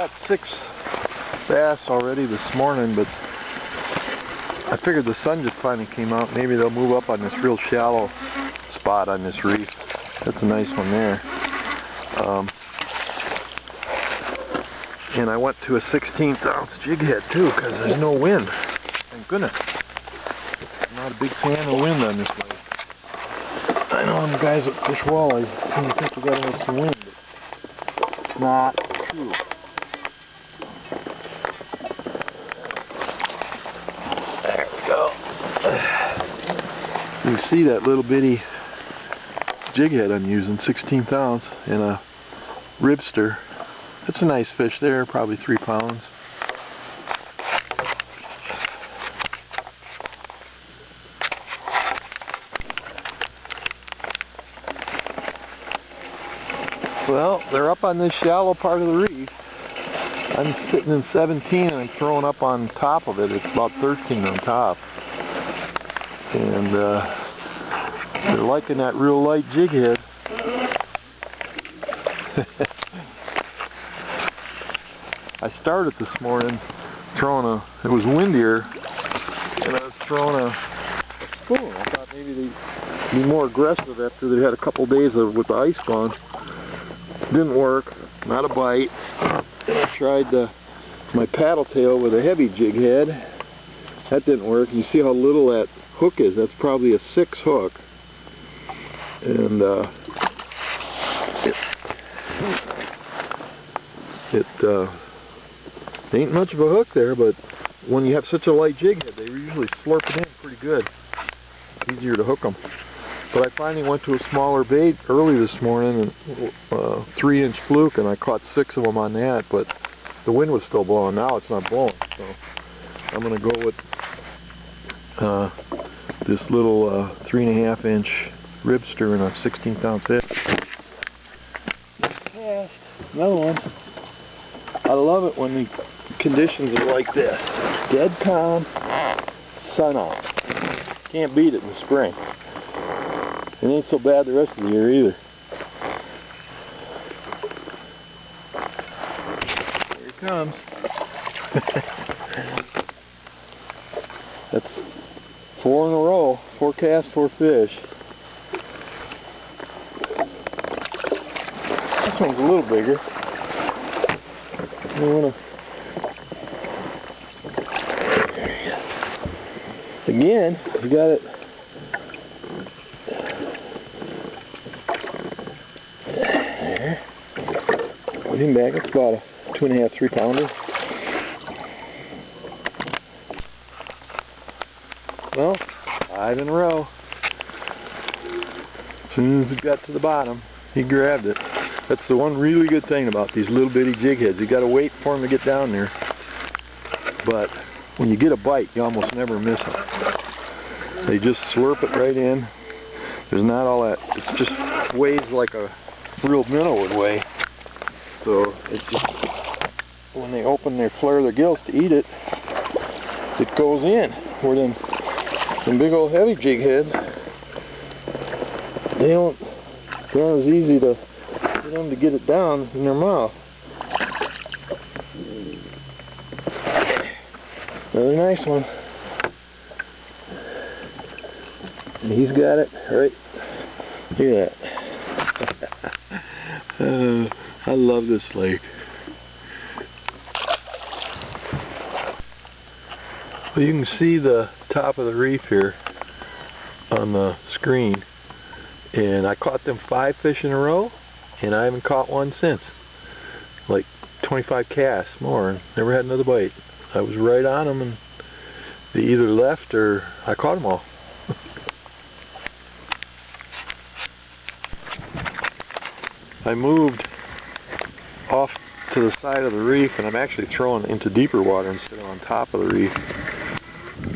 caught 6 bass already this morning, but I figured the sun just finally came out. Maybe they'll move up on this real shallow spot on this reef. That's a nice one there. And I went to a 16th ounce jig head too, because there's no wind. Thank goodness. I'm not a big fan of wind on this lake. I know them guys that fish walleyes seem to think we got enough to wind, but it's not true. There we go. You can see that little bitty jig head I'm using, 16th ounce, and a ribster. It's a nice fish there, probably 3 pounds. Well, they're up on this shallow part of the reef. I'm sitting in 17 and I'm throwing up on top of it. It's about 13 on top. And they're liking that real light jig head. I started this morning throwing it was windier, and I was throwing a spoon. I thought maybe they'd be more aggressive after they had a couple days with the ice gone. Didn't work, not a bite. And I tried my paddle tail with a heavy jig head. That didn't work. You see how little that hook is? That's probably a 6 hook. And it ain't much of a hook there, but when you have such a light jig head, they usually slurp it in pretty good. Easier to hook them. But I finally went to a smaller bait early this morning, and 3-inch fluke, and I caught 6 of them on that, but the wind was still blowing. Now it's not blowing, so I'm going to go with this little 3.5-inch ribster and a 16th ounce head. Cast. Another one. I love it when the conditions are like this. Dead calm, sun out. Can't beat it in the spring. It ain't so bad the rest of the year either. Here it comes. That's 4 in a row. 4 casts, 4 fish. This one's a little bigger. Again, you got it. There. Put him back. It's about a 2.5, 3 pounder. Well, 5 in a row. As soon as it got to the bottom, he grabbed it. That's the one really good thing about these little bitty jig heads. You got to wait for them to get down there. But when you get a bite, you almost never miss them. They just slurp it right in. There's not all that. It just weighs like a real minnow would weigh. So it's just when they flare their gills to eat it, it goes in. Where them big old heavy jig heads, they're not as easy for them to get it down in their mouth. Another nice one. And he's got it right. Look at that. I love this lake. Well, you can see the top of the reef here on the screen. And I caught them 5 fish in a row, and I haven't caught one since. Like 25 casts more, and never had another bite. I was right on them, and they either left or I caught them all. I moved off to the side of the reef, and I'm actually throwing into deeper water instead of on top of the reef.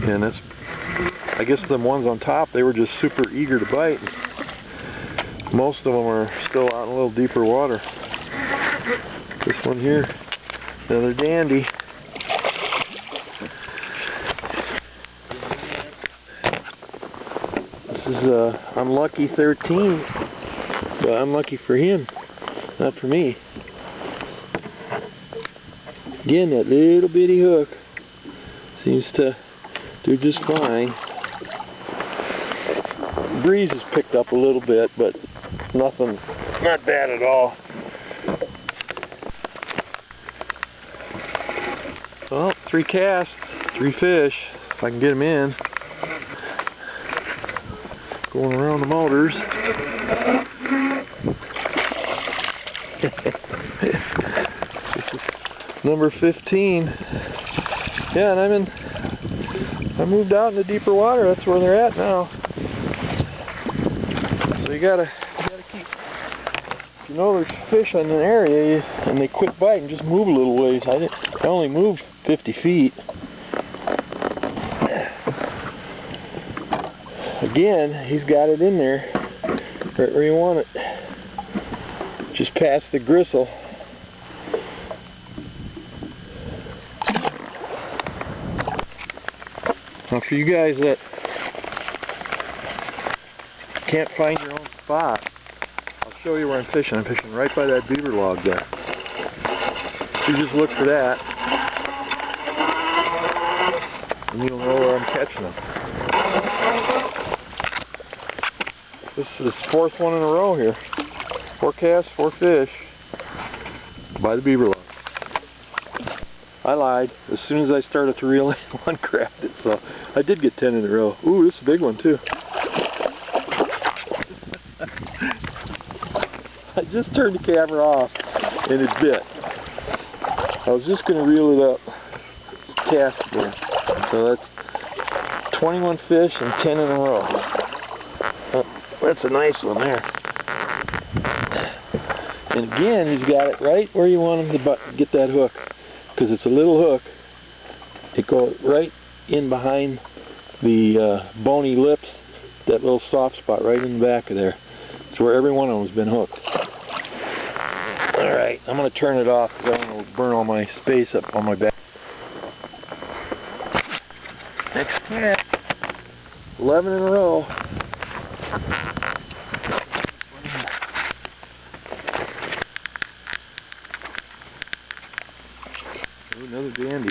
And that's, I guess them ones on top, they were just super eager to bite. Most of them are still out in a little deeper water. This one here, another dandy. This is unlucky 13, but unlucky for him, not for me. Again, that little bitty hook seems to do just fine. The breeze has picked up a little bit, but nothing, not bad at all. Well, 3 casts, 3 fish, if I can get them in. Going around the motors. This is number 15. Yeah, and I moved out into deeper water. That's where they're at now. So you gotta keep. If you know there's fish in an area and they quit biting, just move a little ways. I only moved 50 feet. Again, he's got it in there, right where you want it. Just past the gristle. Now for you guys that can't find your own spot, I'll show you where I'm fishing. I'm fishing right by that beaver log there. So you just look for that, and you'll know where I'm catching them. This is the 4th one in a row here. 4 casts, 4 fish by the beaver log. I lied. As soon as I started to reel in, one grabbed it, so I did get 10 in a row. Ooh, this is a big one too. I just turned the camera off and it bit. I was just going to reel it up, cast it there. So that's 21 fish and 10 in a row. That's a nice one there. And again, he's got it right where you want him to get that hook. Because it's a little hook. It goes right in behind the bony lips, that little soft spot right in the back of there. It's where every one of them has been hooked. Alright, I'm going to turn it off because I don't want to burn all my space up on my back. Next cat. 11 in a row. Oh, another dandy.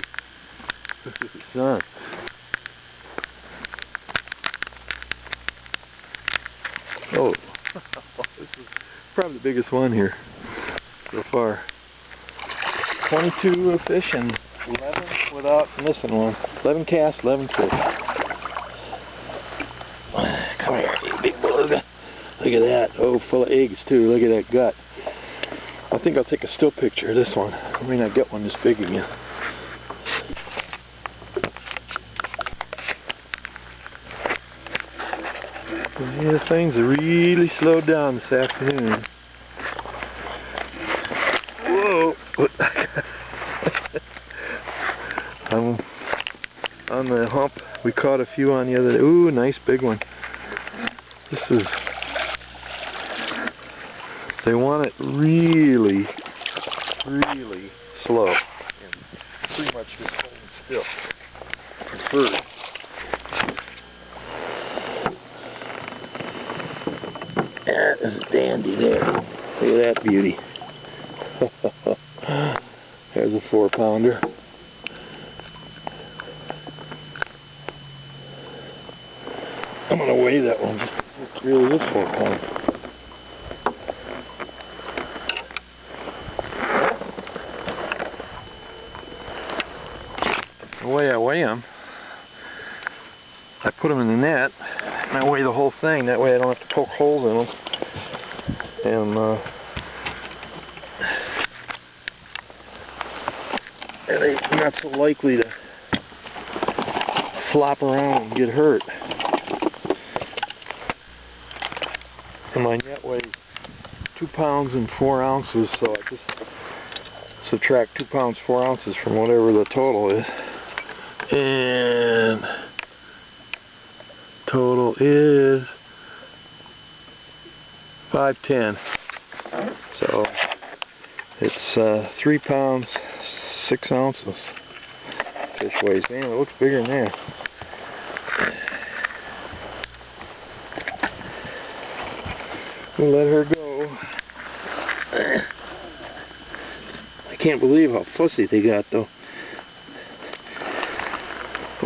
This is the sun. Oh, this is probably the biggest one here so far. 22 fish and 11 without missing one. 11 casts, 11 fish. Come here, you big beluga. Look at that. Oh, full of eggs too. Look at that gut. I think I'll take a still picture of this one. I may not get one this big again. Yeah, things are really slowed down this afternoon. Whoa! I'm on the hump. We caught a few on the other day. Ooh, nice big one. This is... They want it really, really slow. And pretty much just holding still. Preferred. That is a dandy there. Look at that beauty. There's a 4-pounder. I'm going to weigh that one. Just it really is 4 pounds. The way I weigh them, I put them in the net and I weigh the whole thing. That way I don't have to poke holes in them. And they're not so likely to flop around and get hurt. And my net weighs 2 pounds and 4 ounces, so I just subtract 2 pounds 4 ounces from whatever the total is. And total is 510. So it's 3 pounds 6 ounces. Fish weighs. Man, it looks bigger than that. We'll let her go. I can't believe how fussy they got though.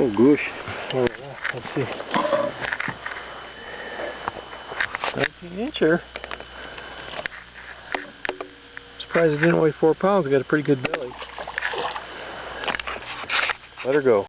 Oh gosh. Oh, yeah. Let's see. 19-incher. Surprised it didn't weigh 4 pounds. Got a pretty good belly. Let her go.